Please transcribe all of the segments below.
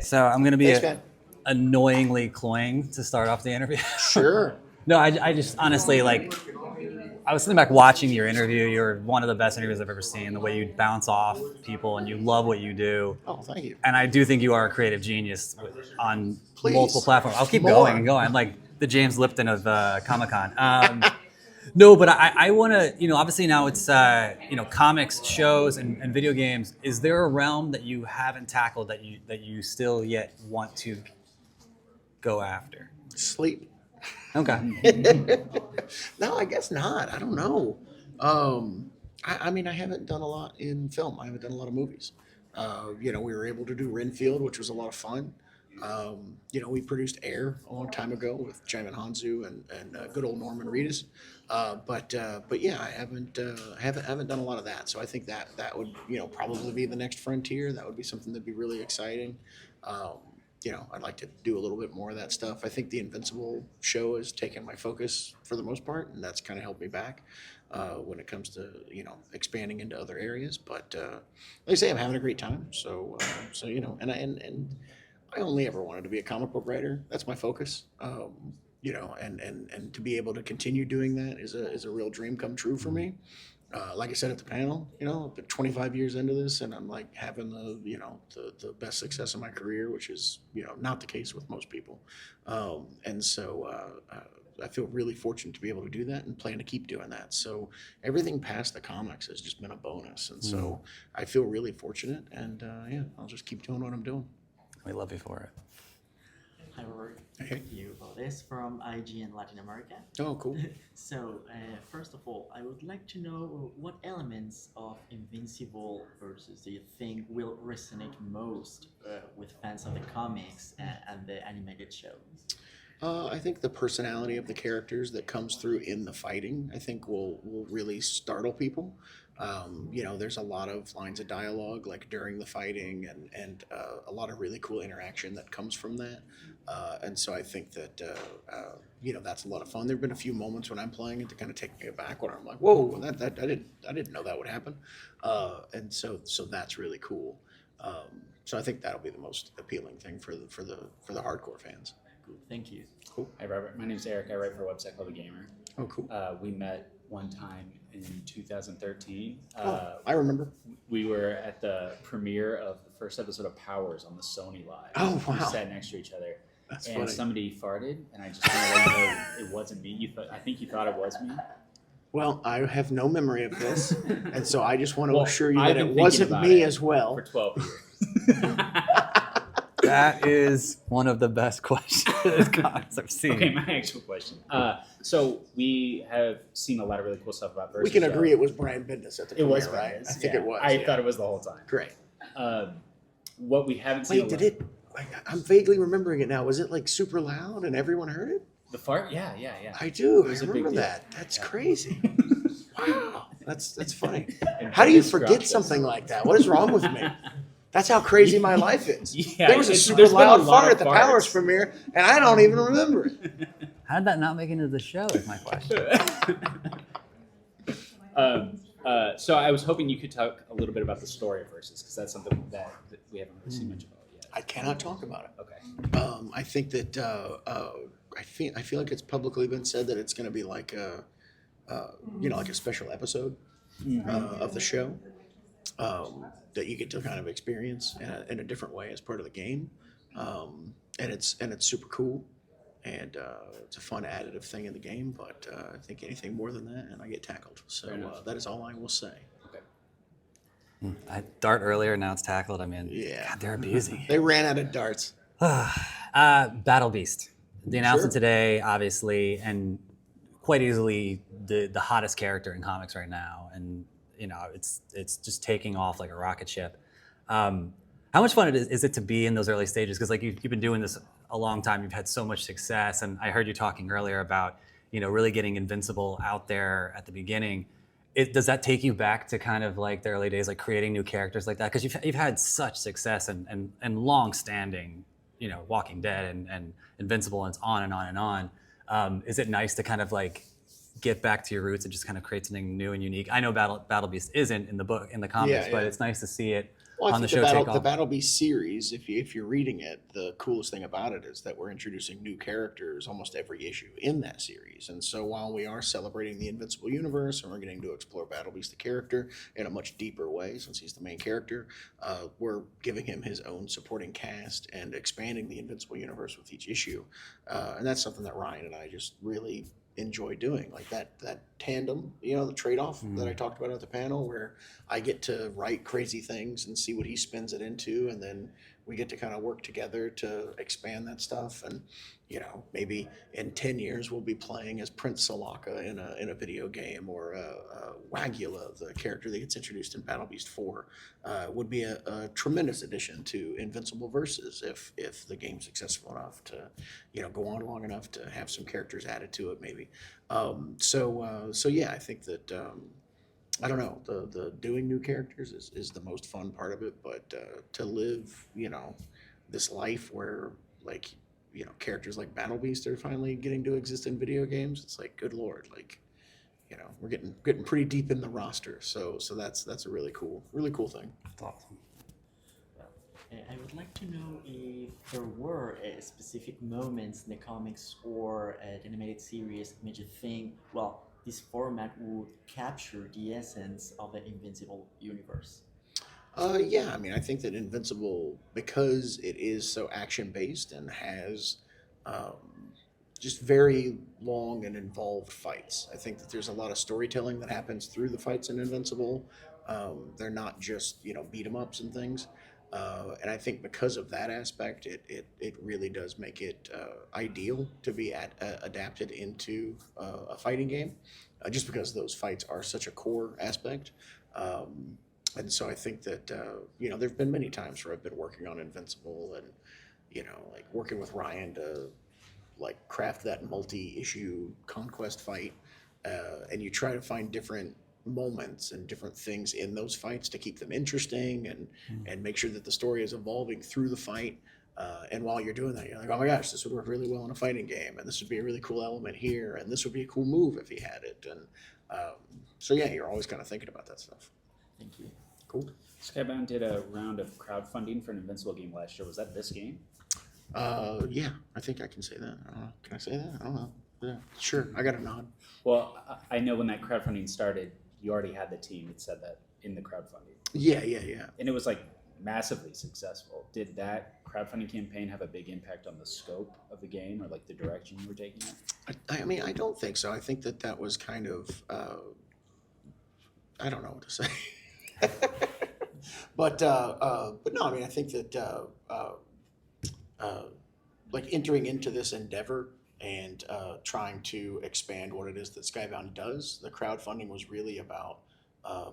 so I'm going to be Thanks, man. annoyingly cloying to start off the interview. Sure. No, I just honestly, like, I was sitting back watching your interview. You're one of the best interviews I've ever seen. The way you bounce off people and you love what you do. Oh, thank you. And I do think you are a creative genius on Please. multiple platforms. I'll keep More. going and going. I'm like the James Lipton of Comic-Con. No, but I want to, obviously now it's, comics, shows, and video games. Is there a realm that you haven't tackled that you still yet want to go after? Sleep. Okay. No, I guess not. I don't know. I mean, I haven't done a lot in film. I haven't done a lot of movies. We were able to do Renfield, which was a lot of fun. We produced Air a long time ago with Jaimin Hanzu and good old Norman Reedus. But yeah, I haven't done a lot of that. So I think that would probably be the next frontier. That would be something that'd be really exciting. I'd like to do a little bit more of that stuff. I think the Invincible show has taken my focus for the most part, and that's kind of held me back when it comes to expanding into other areas. But like I say, I'm having a great time. So and I only ever wanted to be a comic book writer. That's my focus. And to be able to continue doing that is a real dream come true for me. Like I said at the panel, I've been 25 years into this, and I'm like having the best success of my career, which is not the case with most people. And so I feel really fortunate to be able to do that and plan to keep doing that. So everything past the comics has just been a bonus, and so I feel really fortunate. And I'll just keep doing what I'm doing. We love you for it. Hi, Robert. Okay. Thank you for this from IGN Latin America. Oh, cool. So, first of all, I would like to know what elements of Invincible versus do you think will resonate most with fans of the comics and the animated show? I think the personality of the characters that comes through in the fighting, I think will really startle people. There's a lot of lines of dialogue like during the fighting and a lot of really cool interaction that comes from that. And so I think that, that's a lot of fun. There've been a few moments when I'm playing it to kind of take me aback when I'm like, whoa, that I didn't know that would happen. And so that's really cool. So I think that'll be the most appealing thing for the hardcore fans. Cool. Thank you. Cool. Hi, Robert. My name's Eric. I write for a website called The Gamer. Oh, cool. We met one time in 2013. I remember. We were at the premiere of the first episode of Powers on the Sony Live. Oh, wow. We sat next to each other. That's and funny. Somebody farted, and I just want to let you know it wasn't me. I think you thought it was me. Well, I have no memory of this, and so I just want to Well, assure you I've that been it thinking wasn't about me it as well. For 12 years. That is one of the best questions comics I've seen. Okay, my actual question. So we have seen a lot of really cool stuff about Versus. We can Show. agree it was Brian Bendis at the It premiere, was right? Bendis, I think yeah. it was. I yeah. thought it was the whole time. Great. What we haven't seen. Wait, did it? I'm vaguely remembering it now. Was it like super loud and everyone heard it? The fart? Yeah. I do. I was a big remember deal. that. That's Yeah. crazy. Wow, that's funny. And How do you Bendis forget dropped us. something like that? What is wrong with me? That's how crazy my life is. Yeah, There was a it's- super there's been a loud lot fart of at the Powers farts. premiere, and I don't even remember it. How did that not make it into the show is my question. So I was hoping you could talk a little bit about the story of Versus, because that's something that we haven't really seen much about yet. I cannot talk about it. Okay. I think that I feel like it's publicly been said that it's going to be like like a special episode of the show that you get to kind of experience in a different way as part of the game, and it's super cool, and it's a fun additive thing in the game. But I think anything more than that, and I get tackled. So that is all I will say. Okay. I dart earlier, now it's tackled. I mean, Yeah. God, they're abusing it. They ran out of darts. Battle Beast. The announcement Sure. today, obviously, and quite easily the hottest character in comics right now. And, it's just taking off like a rocket ship. How much fun is it to be in those early stages? Because like you've been doing this a long time. You've had so much success. And I heard you talking earlier about, really getting Invincible out there at the beginning. Does that take you back to kind of like the early days, like creating new characters like that? Because you've had such success and long-standing, Walking Dead and Invincible, and it's on and on and on. Is it nice to kind of like get back to your roots and just kind of create something new and unique. I know Battle Beast isn't in the book, in the comics, Yeah, but yeah. it's nice to see it Well, I on the think show take the off. Battle Beast series, if you're reading it, the coolest thing about it is that we're introducing new characters almost every issue in that series. And so while we are celebrating the Invincible universe and we're getting to explore Battle Beast the character in a much deeper way since he's the main character, we're giving him his own supporting cast and expanding the Invincible universe with each issue. And that's something that Ryan and I just really enjoy doing, like that tandem, the trade-off that I talked about at the panel, where I get to write crazy things and see what he spins it into, and then we get to kind of work together to expand that stuff. And maybe in 10 years we'll be playing as Prince Salaka in a video game, or Wagula, the character that gets introduced in Battle Beast 4, would be a tremendous addition to Invincible Versus if the game's successful enough to go on long enough to have some characters added to it, maybe. So yeah, I think that I don't know, the doing new characters is the most fun part of it, but to live this life where characters like Battle Beast are finally getting to exist in video games, it's like, good lord, we're getting pretty deep in the roster, so that's a really cool thing. That's awesome. I would like to know if there were specific moments in the comics or the animated series that made you think, well, this format would capture the essence of the Invincible universe. Yeah, I mean, I think that Invincible, because it is so action-based and has just very long and involved fights, I think that there's a lot of storytelling that happens through the fights in Invincible. They're not just, beat-em-ups and things. And I think because of that aspect, it really does make it ideal to be adapted into a fighting game, just because those fights are such a core aspect. And so I think that, there have been many times where I've been working on Invincible and, working with Ryan to, craft that multi-issue conquest fight. And you try to find different moments and different things in those fights to keep them interesting and make sure that the story is evolving through the fight. And while you're doing that, you're like, oh my gosh, this would work really well in a fighting game, and this would be a really cool element here, and this would be a cool move if he had it. And so yeah, you're always kind of thinking about that stuff. Thank you. Cool. Skybound did a round of crowdfunding for an Invincible game last year. Was that this game? Yeah, I think I can say that. I don't know. Can I say that? I don't know. Yeah, sure. I got a nod. Well, I know when that crowdfunding started, you already had the team that said that in the crowdfunding. Yeah. And it was massively successful. Did that crowdfunding campaign have a big impact on the scope of the game, or the direction you were taking it? I mean, I don't think so. I think that was kind of, I don't know what to say. But no, I mean, I think that entering into this endeavor and trying to expand what it is that Skybound does, the crowdfunding was really about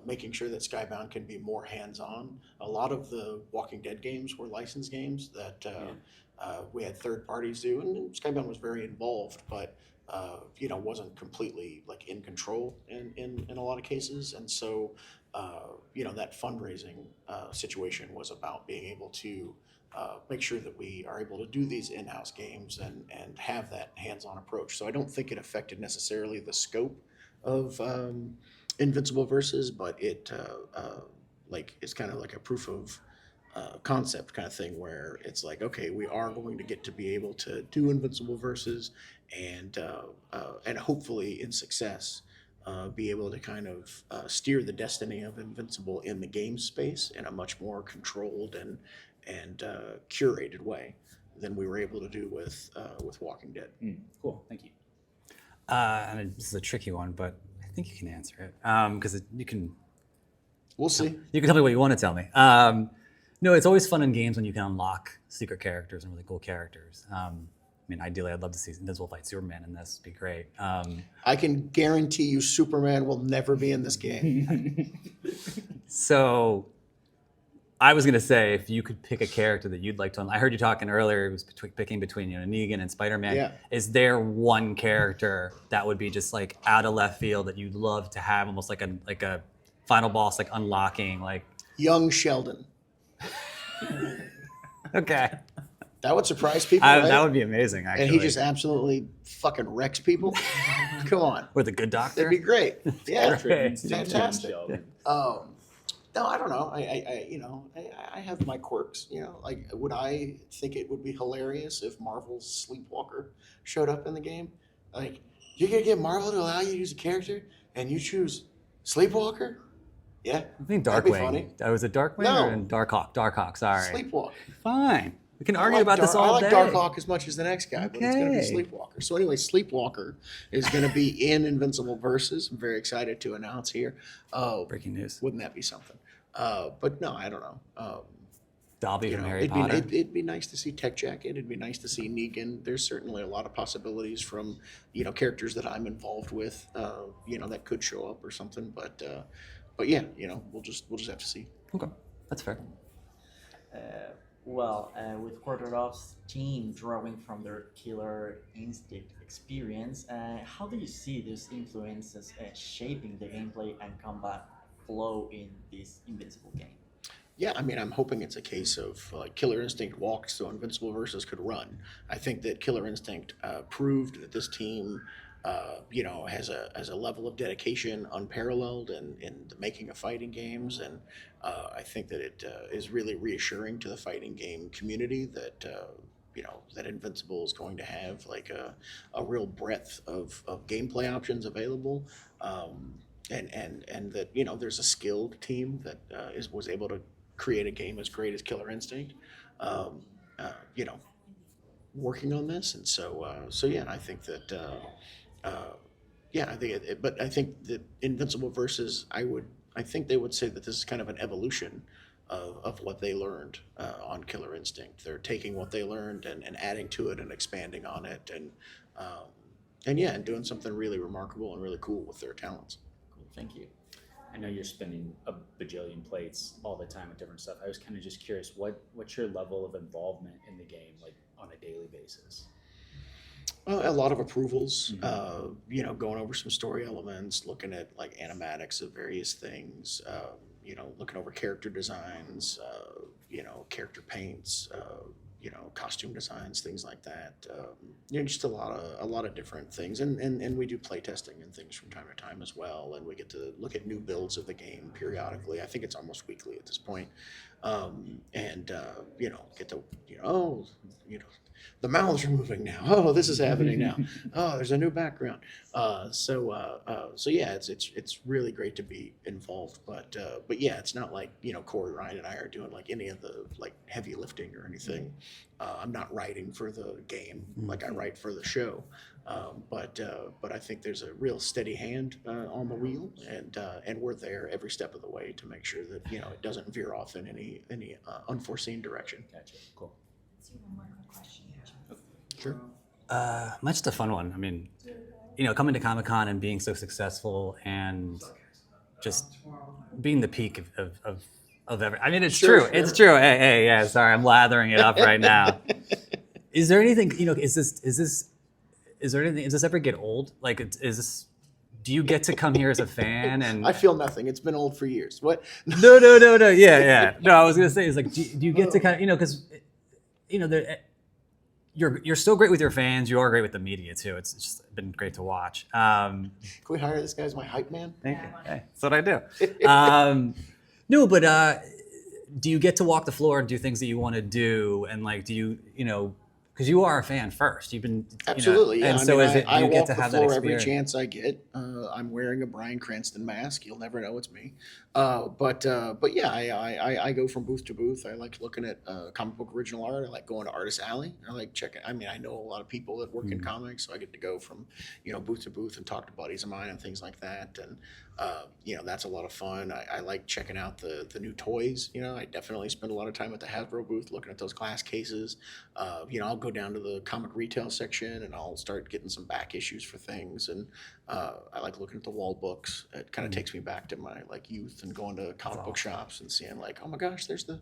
making sure that Skybound can be more hands-on. A lot of the Walking Dead games were licensed games that we had third parties do, and Skybound was very involved, but wasn't completely in control in a lot of cases. And so that fundraising situation was about being able to make sure that we are able to do these in-house games and have that hands-on approach. So I don't think it affected necessarily the scope of Invincible Versus, but it it's kind of like a proof of concept kind of thing, where it's like, okay, we are going to get to be able to do Invincible Versus and hopefully in success be able to kind of steer the destiny of Invincible in the game space in a much more controlled and curated way than we were able to do with Walking Dead. Cool, thank you. And this is a tricky one, but I think you can answer it because you can. We'll see. You can tell me what you want to tell me. No, it's always fun in games when you can unlock secret characters and really cool characters. I mean, ideally, I'd love to see Invincible fight Superman in this. It'd be great. I can guarantee you Superman will never be in this game. So I was going to say, if you could pick a character that you'd like to I heard you talking earlier, it was picking between Negan and Spider-Man. Yeah. Is there one character that would be just out of left field that you'd love to have, almost like a final boss, unlocking, Young Sheldon. Okay. That would surprise people, right? That would be amazing, actually. And he just absolutely fucking wrecks people. Come on, Or the good doctor. that'd be great. Yeah, great. fantastic. Sheldon. No, I don't know. I have my quirks. Like, would I think it would be hilarious if Marvel's Sleepwalker showed up in the game? Like, you're gonna get Marvel to allow you to use a character, and you choose Sleepwalker? Yeah, I think that'd be Darkwing. funny. Was it Darkwing No. or Darkhawk? Darkhawk, sorry. Sleepwalker. Fine. We can I argue like about this all I like day. Darkhawk as much as the next guy, but it's going to be Okay. Sleepwalker. So anyway, Sleepwalker is going to be in Invincible Versus. I'm very excited to announce here. Breaking news. Wouldn't that be something? But no, I don't know. Dobby You from know, Harry Potter. it'd be nice to see Tech Jacket. It'd be nice to see Negan. There's certainly a lot of possibilities from characters that I'm involved with. That could show up or something. But yeah, we'll just have to see. Okay, that's fair. With Quarteroff's team drawing from their Killer Instinct experience, how do you see these influences shaping the gameplay and combat flow in this Invincible game? Yeah, I mean, I'm hoping it's a case of Killer Instinct walked so Invincible Versus could run. I think that Killer Instinct proved that this team, has a level of dedication unparalleled in the making of fighting games, and I think that it is really reassuring to the fighting game community that that Invincible is going to have like a real breadth of gameplay options available, and that there's a skilled team that was able to create a game as great as Killer Instinct, working on this, and so yeah, I think that. I think but I think that Invincible Versus, I think they would say that this is kind of an evolution of what they learned on Killer Instinct. They're taking what they learned and adding to it and expanding on it, and doing something really remarkable and really cool with their talents. Cool, thank you. I know you're spinning a bajillion plates all the time with different stuff. I was kind of just curious, what's your level of involvement in the game, like on a daily basis? A lot of approvals, going over some story elements, looking at like animatics of various things, looking over character designs, character paints, costume designs, things like that. Just a lot of different things, and we do play testing and things from time to time as well, and we get to look at new builds of the game periodically. I think it's almost weekly at this point, get to the mouths are moving now. Oh, this is happening now. Oh, there's a new background. So yeah, it's really great to be involved. But yeah, it's not like Corey, Ryan, and I are doing like any of the like heavy lifting or anything. I'm not writing for the game like I write for the show. But I think there's a real steady hand on the wheel, and we're there every step of the way to make sure that it doesn't veer off in any unforeseen direction. Gotcha. Cool. One more quick question. Sure. Mine's just a fun one. I mean, coming to Comic-Con and being so successful and just being the peak of every. I mean, it's Sure, true. sure. It's true. Hey, yeah. Sorry, I'm lathering it up right now. Is there anything? Is there anything? Does this ever get old? Like, is this? Do you get to come here as a fan? And I feel nothing. It's been old for years. What? no. Yeah. No, I was gonna say is like, do you get to kind of because you're still great with your fans. You are great with the media too. It's just been great to watch. Can we hire this guy as my hype man? Thank you. Hey, that's what I do. No, but do you get to walk the floor and do things that you want to do? And like, do you because you are a fan first. You've been Absolutely, yeah. And so is it? I You walk get to the have that floor every experience. chance I get. I'm wearing a Bryan Cranston mask. You'll never know it's me. But yeah, I go from booth to booth. I like looking at comic book original art. I like going to Artist Alley. I like checking. I mean, I know a lot of people that work in comics, so I get to go from booth to booth and talk to buddies of mine and things like that. And that's a lot of fun. I like checking out the new toys. I definitely spend a lot of time at the Hasbro booth looking at those glass cases. I'll go down to the comic retail section and I'll start getting some back issues for things. And I like looking at the wall books. It kind of takes me back to my like youth and going to comic book shops and seeing like, oh my gosh, there's the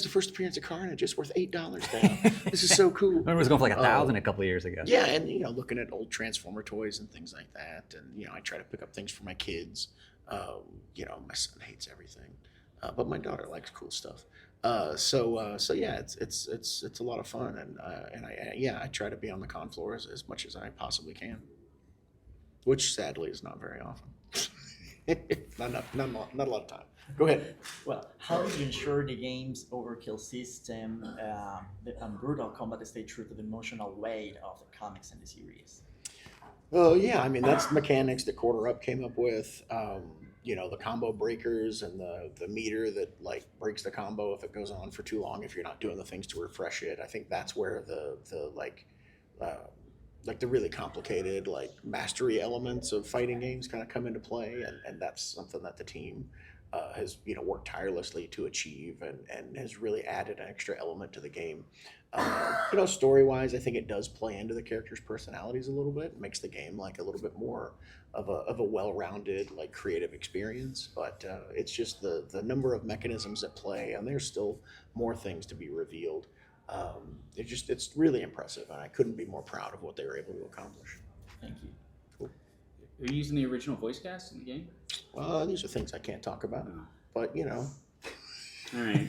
first appearance of Carnage, just worth $8 now. This is so cool. I remember it was going for like 1,000 a couple of years ago. Yeah, and looking at old Transformer toys and things like that, and I try to pick up things for my kids. My son hates everything, but my daughter likes cool stuff. So yeah, it's a lot of fun, and I try to be on the con floor as much as I possibly can, which sadly is not very often. not a lot of time. Go ahead. Well, how do you ensure the game's overkill system and brutal combat stay true to the emotional weight of the comics and the series? Oh yeah, I mean that's mechanics that Quarter Up came up with. The combo breakers and the meter that like breaks the combo if it goes on for too long if you're not doing the things to refresh it. I think that's where the really complicated like mastery elements of fighting games kind of come into play, and that's something that the team has worked tirelessly to achieve, and has really added an extra element to the game. Story wise, I think it does play into the characters' personalities a little bit. It makes the game like a little bit more of a well-rounded like creative experience. But it's just the number of mechanisms at play, and there's still more things to be revealed. It's really impressive, and I couldn't be more proud of what they were able to accomplish. Thank you. Are you using the original voice cast in the game? These are things I can't talk about, but All right.